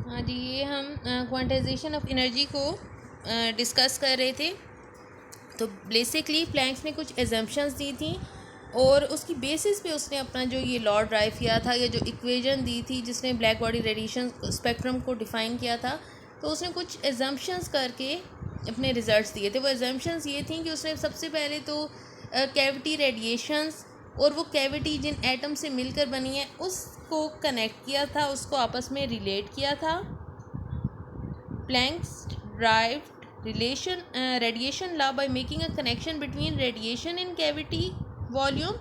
हाँ जी, ये हम क्वांटाइजेशन ऑफ एनर्जी को डिस्कस कर रहे थे। तो बेसिकली प्लैंक्स ने कुछ एजम्पशंस दी थी और उसकी बेसिस पे उसने अपना जो ये लॉ ड्राइव किया था, या जो इक्वेशन दी थी जिसने ब्लैक बॉडी रेडिएशन स्पेक्ट्रम को डिफ़ाइन किया था, तो उसने कुछ एजम्पशंस करके अपने रिजल्ट्स दिए थे। वो एजम्पशंस ये थी कि उसने सबसे पहले तो कैविटी रेडिएशंस और वो कैविटी जिन एटम से मिलकर बनी है उसको कनेक्ट किया था, उसको आपस में रिलेट किया था। Planck's derived radiation law by making a connection between radiation in cavity volume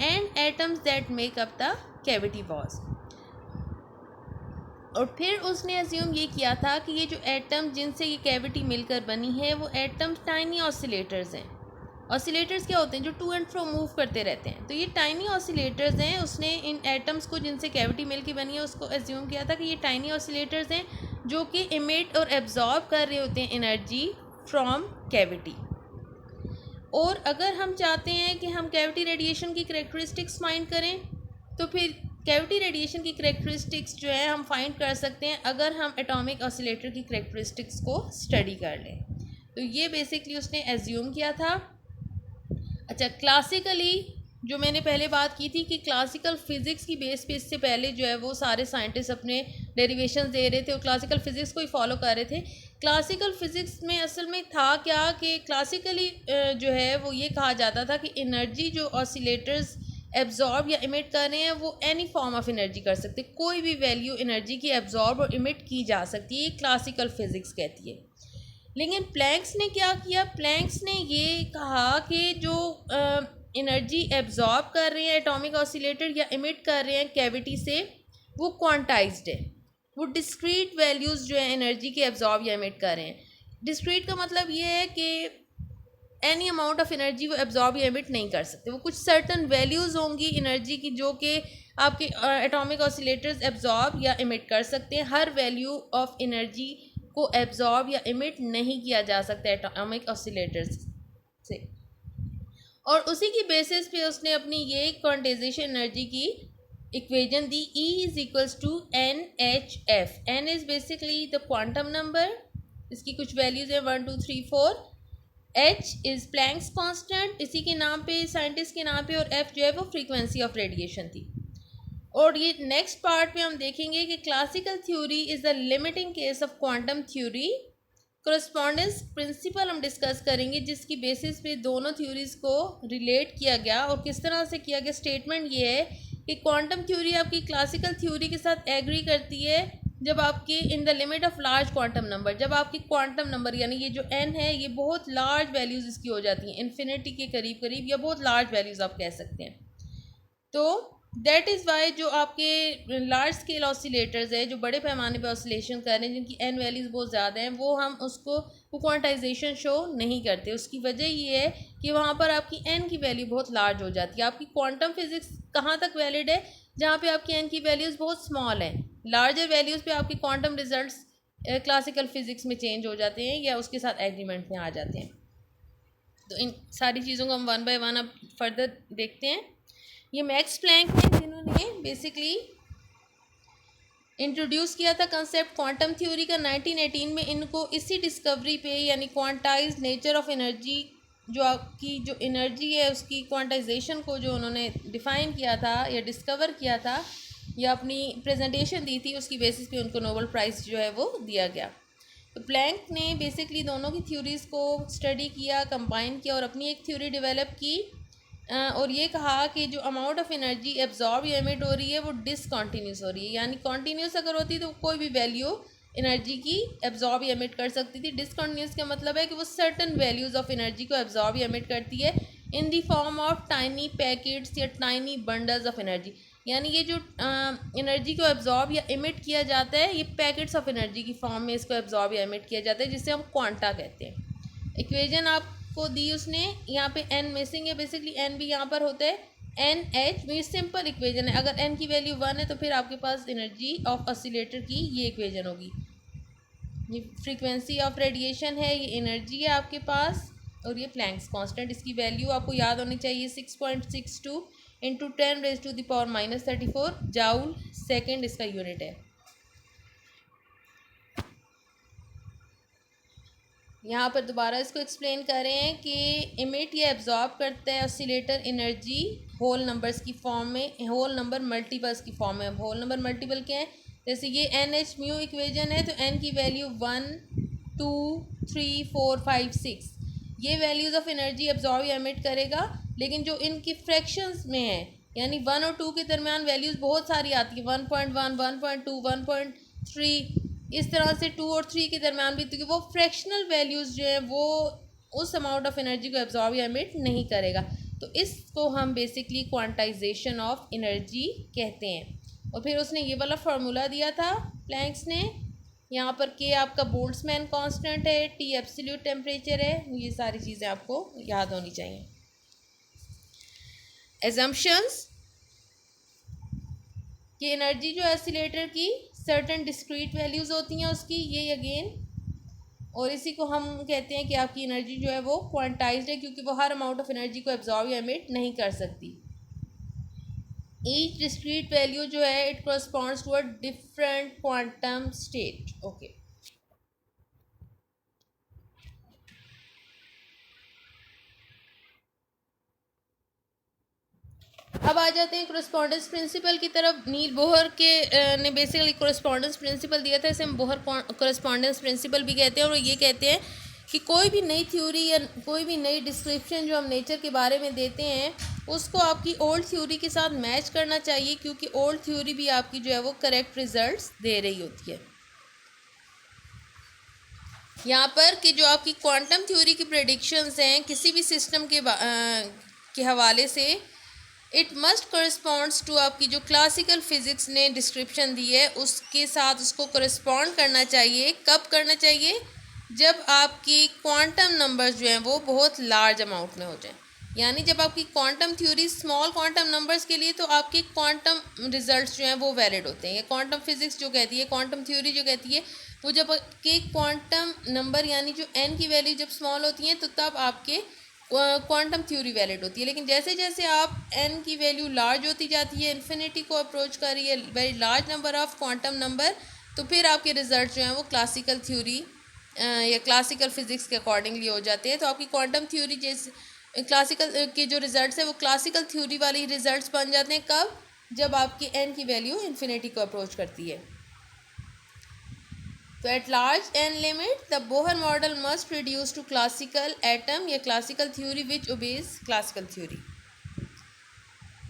and atoms that make up the cavity walls. और फिर उसने एज्यूम ये किया था कि ये जो एटम जिनसे ये कैविटी मिलकर बनी है वो एटम्स टाइनी ऑसिलेटर्स हैं। ऑसिलेटर्स क्या होते हैं? जो टू एंड फ्रो मूव करते रहते हैं। तो ये टाइनी ऑसिलेटर्स हैं। उसने इन एटम्स को जिनसे कैविटी मिलकर बनी है उसको एज्यूम किया था कि ये टाइनी ऑसिलेटर्स हैं जो कि इमिट और एब्जॉर्ब कर रहे होते हैं एनर्जी फ्रॉम कैविटी। और अगर हम चाहते हैं कि हम कैविटी रेडिएशन की करेक्टरिस्टिक्स फाइंड करें तो फिर कैविटी रेडिएशन की करेक्टरिस्टिक्स जो है हम फाइंड कर सकते हैं अगर हम एटॉमिक ऑसिलेटर की करेक्टरिस्टिक्स को स्टडी कर लें। तो ये बेसिकली उसने एज्यूम किया था। अच्छा, क्लासिकली जो मैंने पहले बात की थी कि क्लासिकल फिज़िक्स की बेस पे इससे पहले जो है वो सारे साइंटिस्ट अपने डेरिवेशंस दे रहे थे और क्लासिकल फिज़िक्स को ही फॉलो कर रहे थे। क्लासिकल फिज़िक्स में असल में था क्या कि क्लासिकली जो है वो ये कहा जाता था कि एनर्जी जो ऑसिलेटर्स एब्जॉर्ब या इमिट कर रहे हैं वो एनी फॉर्म ऑफ एनर्जी कर सकते, कोई भी वैल्यू एनर्जी की एब्जॉर्ब और इमिट की जा सकती है। ये क्लासिकल फिज़िक्स कहती है। लेकिन प्लैंक्स ने क्या किया? प्लैंक्स ने ये कहा कि जो एनर्जी एब्जॉर्ब कर रहे हैं एटॉमिक ऑसिलेटर या इमिट कर रहे हैं कैविटी से वो क्वांटाइज्ड है। वो डिस्क्रीट वैल्यूज़ जो है एनर्जी के एब्जॉर्ब या इमिट कर रहे हैं। डिस्क्रीट का मतलब ये है कि एनी अमाउंट ऑफ एनर्जी वो एब्जॉर्ब या इमिट नहीं कर सकते। वो कुछ सर्टन वैल्यूज़ होंगी एनर्जी की जो कि आपके एटॉमिक ऑसिलेटर्स एब्जॉर्ब या इमिट कर सकते हैं। हर वैल्यू ऑफ एनर्जी को एब्जॉर्ब या इमिट नहीं किया जा सकता एटॉमिक ऑसिलेटर्स से। और उसी की बेसिस पे उसने अपनी ये क्वांटाइजेशन एनर्जी की इक्वेशन दी। E is equals to NHF। N is basically the quantum number, इसकी कुछ वैल्यूज़ हैं 1 2 3 4। H इज़ प्लैंक्स कांस्टेंट, इसी के नाम पे, साइंटिस्ट के नाम पे, और F जो है वो फ्रीक्वेंसी ऑफ रेडिएशन थी। और ये नेक्स्ट पार्ट में हम देखेंगे कि classical theory is the limiting case of quantum theory. Correspondence principle हम डिस्कस करेंगे जिसकी बेसिस पे दोनों थ्योरीज़ को रिलेट किया गया और किस तरह से किया गया। स्टेटमेंट ये है कि क्वांटम थ्योरी आपकी क्लासिकल थ्योरी के साथ एग्री करती है जब आपकी इन the limit of large quantum number, जब आपकी क्वांटम नंबर यानी ये जो n है ये बहुत लार्ज वैल्यूज़ इसकी हो जाती हैं, इन्फिनिटी के करीब करीब, या बहुत लार्ज वैल्यूज़ आप कह सकते हैं। तो दैट इज़ वाई जो आपके लार्ज स्केल ऑसिलेटर्स है जो बड़े पैमाने पर ऑसिलेशन कर रहे हैं जिनकी एन वैल्यूज़ बहुत ज़्यादा हैं वो हम उसको क्वांटाइजेशन शो नहीं करते। उसकी वजह ये है कि वहाँ पर आपकी एन की वैल्यू बहुत लार्ज हो जाती है। आपकी क्वांटम फिज़िक्स कहाँ तक वैलिड है? जहाँ पे आपकी एन की वैल्यूज़ बहुत स्मॉल हैं। लार्जर वैल्यूज़ पे आपकी क्वांटम रिजल्ट्स क्लासिकल फिज़िक्स में चेंज हो जाते हैं या उसके साथ एग्रीमेंट में आ जाते हैं। तो इन सारी चीज़ों को हम वन बाय वन अब फर्दर देखते हैं। ये मैक्स प्लैंक हैं जिन्होंने बेसिकली इंट्रोड्यूस किया था कंसेप्ट क्वांटम थ्योरी का 1918 में। इनको इसी डिस्कवरी पे यानी क्वांटाइज नेचर ऑफ एनर्जी, जो आपकी जो एनर्जी है उसकी क्वांटाइजेशन को जो उन्होंने डिफ़ाइन किया था या डिस्कवर किया था या अपनी प्रेजेंटेशन दी थी, उसकी बेसिस पे उनको नोबेल प्राइज़ जो है वो दिया गया। तो प्लैंक ने बेसिकली दोनों की थ्योरीज़ को स्टडी किया, कंबाइन किया और अपनी एक थ्योरी डेवलप की और ये कहा कि जो अमाउंट ऑफ एनर्जी एब्जॉर्ब या एमिट हो रही है वो डिसकॉन्टीन्यूस हो रही है। यानी कॉन्टीन्यूस अगर होती तो कोई भी वैल्यू एनर्जी की एब्जॉर्ब या एमिट कर सकती थी। डिसकॉन्टीन्यूस का मतलब है कि वो सर्टन वैल्यूज़ ऑफ एनर्जी को एब्जॉर्ब या एमिट करती है in the form of tiny packets या टाइनी बंडल्स ऑफ एनर्जी। यानी ये जो एनर्जी को एब्जॉर्ब या एमिट किया जाता है ये पैकेट्स ऑफ एनर्जी की फॉर्म में इसको एब्जॉर्ब या एमिट किया जाता है, जिसे हम क्वांटा कहते हैं। इक्वेशन आपको दी उसने, यहाँ पे n मिसिंग है, बेसिकली n भी यहाँ पर होता है NH। ये सिंपल इक्वेशन है। अगर n की वैल्यू 1 है तो फिर आपके पास एनर्जी ऑफ ऑसिलेटर की ये इक्वेशन होगी। ये फ्रीक्वेंसी ऑफ रेडिएशन है, ये एनर्जी है आपके पास, और ये प्लैंक्स कांस्टेंट। इसकी वैल्यू आपको याद होनी चाहिए 6.62 इंटू 10⁻⁻34 जाउल सेकेंड इसका यूनिट है। यहाँ पर दोबारा इसको एक्सप्लेन करें कि इमिट या एब्जॉर्ब करता है ऑसिलेटर एनर्जी होल नंबर्स की फॉर्म में, होल नंबर मल्टीपल्स की फॉर्म में। होल नंबर मल्टीपल क्या है, जैसे ये एन एच म्यू इक्वेशन है, तो एन की वैल्यू 1 2 3 4 5 6 ये वैल्यूज़ ऑफ एनर्जी एब्जॉर्ब या एमिट करेगा। लेकिन जो इनकी फ्रैक्शंस में है, यानी 1 और 2 के दरमियान वैल्यूज़ बहुत सारी आती है, 1.1 1.2 1.3 इस तरह से 2 और 3 के दरमियान भी, क्योंकि वो फ्रैक्शनल वैल्यूज़ जो है वो उस अमाउंट ऑफ एनर्जी को एब्जॉर्ब या एमिट नहीं करेगा। तो इसको हम बेसिकली क्वांटाइजेशन ऑफ एनर्जी कहते हैं। और फिर उसने ये वाला फार्मूला दिया था प्लैंक्स ने, यहाँ पर के आपका बोल्ट्जमैन कांस्टेंट है, टी एब्सोल्यूट टेम्परेचर है, ये सारी चीज़ें आपको याद होनी चाहिए। एजम्पशंस कि एनर्जी जो ऑसिलेटर की सर्टेन डिस्क्रीट वैल्यूज़ होती हैं उसकी, ये अगेन, और इसी को हम कहते हैं कि आपकी एनर्जी जो है वो क्वांटाइज्ड है, क्योंकि वो हर अमाउंट ऑफ एनर्जी को एब्जॉर्ब या एमिट नहीं कर सकती। ईच डिस्क्रीट वैल्यू जो है it corresponds to a different quantum state. Okay, अब आ जाते हैं कोरेस्पॉन्डेंस प्रिंसिपल की तरफ। नील बोहर के ने बेसिकली कोरेस्पॉन्डेंस प्रिंसिपल दिया था, इसे हम बोहर कोरेस्पॉन्डेंस प्रिंसिपल भी कहते हैं। और ये कहते हैं कि कोई भी नई थ्योरी या कोई भी नई डिस्क्रिप्शन जो हम नेचर के बारे में देते हैं उसको आपकी ओल्ड थ्योरी के साथ मैच करना चाहिए, क्योंकि ओल्ड थ्योरी भी आपकी जो है वो करेक्ट रिजल्ट्स दे रही होती है। यहाँ पर कि जो आपकी क्वांटम थ्योरी की प्रेडिक्शंस हैं किसी भी सिस्टम के हवाले से, इट मस्ट करस्पॉन्ड्स टू आपकी जो क्लासिकल फिज़िक्स ने डिस्क्रिप्शन दी है उसके साथ उसको करस्पॉन्ड करना चाहिए। कब करना चाहिए? जब आपकी क्वांटम नंबर्स जो हैं वो बहुत लार्ज अमाउंट में हो जाएं। यानी जब आपकी quantum theory small quantum numbers के लिए, तो आपके क्वांटम रिजल्ट्स जो हैं वो वैलिड होते हैं। ये क्वांटम फिज़िक्स जो कहती है, क्वांटम थ्योरी जो कहती है, वो जब आपके क्वांटम नंबर यानी जो एन की वैल्यू जब स्मॉल होती हैं तो तब आपके क्वांटम थ्योरी वैलिड होती है। लेकिन जैसे जैसे आप एन की वैल्यू लार्ज होती जाती है, इन्फिनिटी को अप्रोच कर रही है, very large number of quantum number, तो फिर आपके रिजल्ट जो हैं वो क्लासिकल थ्योरी या क्लासिकल फिज़िक्स के अकॉर्डिंगली हो जाते हैं। तो आपकी क्वांटम थ्योरी जैसे क्लासिकल के जो रिजल्ट्स है वो क्लासिकल थ्योरी वाली रिजल्ट्स बन जाते हैं। कब? जब आपकी एन की वैल्यू इन्फिनिटी को अप्रोच करती है। तो at large n limit the Bohr model must reduce to classical atom या classical theory which obeys classical theory.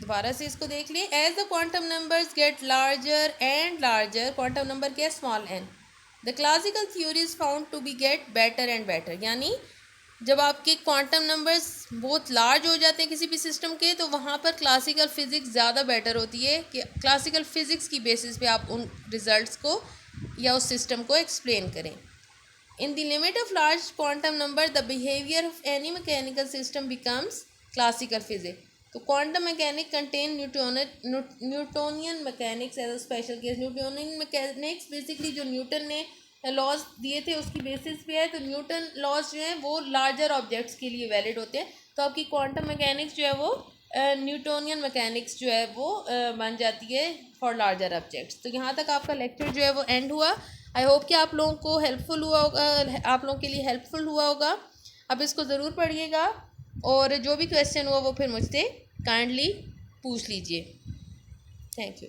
दोबारा से इसको देख लिए। As the quantum numbers get larger and larger, quantum number क्या है? Small n, the classical theory is found to be get better and better. यानी जब आपके क्वांटम नंबर्स बहुत लार्ज हो जाते हैं किसी भी सिस्टम के, तो वहाँ पर क्लासिकल फिज़िक्स ज़्यादा बेटर होती है कि क्लासिकल फिज़िक्स की बेसिस पे आप उन रिजल्ट्स को या उस सिस्टम को एक्सप्लेन करें। In the limit of large quantum number the behaviour of any mechanical system becomes classical physics. तो quantum mechanic contain Newtonian mechanics as a special case. Newtonian mechanics basically जो Newton ने laws दिए थे उसकी basis पे है। तो Newton laws जो हैं वो लार्जर ऑब्जेक्ट्स के लिए वैलिड होते हैं। तो आपकी क्वांटम मैकेनिक्स जो है वो न्यूटोनियन मैकेनिक्स जो है वो बन जाती है फॉर लार्जर ऑब्जेक्ट्स। तो यहाँ तक आपका लेक्चर जो है वो एंड हुआ। आई होप कि आप लोगों को हेल्पफुल हुआ होगा, आप लोगों के लिए हेल्पफुल हुआ होगा। अब इसको ज़रूर पढ़िएगा और जो भी क्वेश्चन हुआ वो फिर मुझसे काइंडली पूछ लीजिए। Thank you.